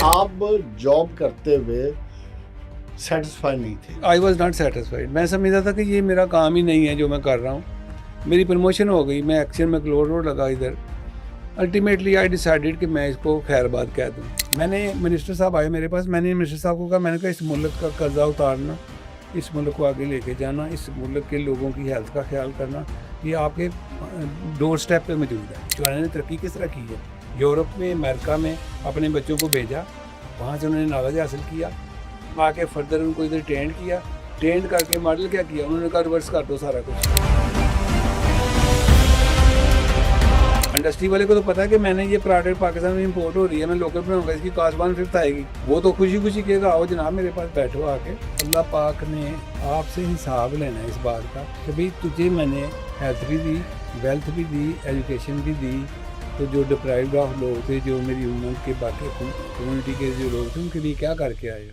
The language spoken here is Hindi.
आप जॉब करते हुए सेटिस्फाई नहीं थे? I was not satisfied. मैं समझता था कि ये मेरा काम ही नहीं है जो मैं कर रहा हूँ। मेरी प्रमोशन हो गई, मैं एक्शन में क्लोर रोड लगा इधर। अल्टीमेटली आई डिसाइडेड कि मैं इसको खैरबाद कह दूँ। मैंने मिनिस्टर साहब आए मेरे पास, मैंने मिनिस्टर साहब को कहा, मैंने कहा इस मुल्क का कर्जा उतारना, इस मुल्क को आगे लेके जाना, इस मुल्क के लोगों की हेल्थ का ख्याल करना, ये आपके डोर स्टेप पे मौजूद है। चाइना ने तरक्की किस तरह की है, यूरोप में, अमेरिका में अपने बच्चों को भेजा, वहाँ से उन्होंने नॉलेज हासिल किया, आके फर्दर उनको इधर ट्रेंड किया, ट्रेंड करके मॉडल क्या किया, उन्होंने कहा रिवर्स कर दो सारा कुछ। इंडस्ट्री वाले को तो पता है कि मैंने ये प्रोडक्ट पाकिस्तान में इंपोर्ट हो रही है, मैं लोकल बनाऊंगा, इसकी कॉस्ट 1/5 आएगी। वो तो खुशी खुशी कहेगा आओ जनाब मेरे पास बैठो आके। अल्लाह पाक ने आपसे हिसाब लेना है इस बात का कि भाई तुझे मैंने हेल्थ भी दी, वेल्थ भी दी, एजुकेशन भी दी, तो जो डिप्राइव्ड ऑफ लोग थे, जो मेरी उम्र के बाकी कम्युनिटी के जो लोग थे, उनके लिए क्या करके आए।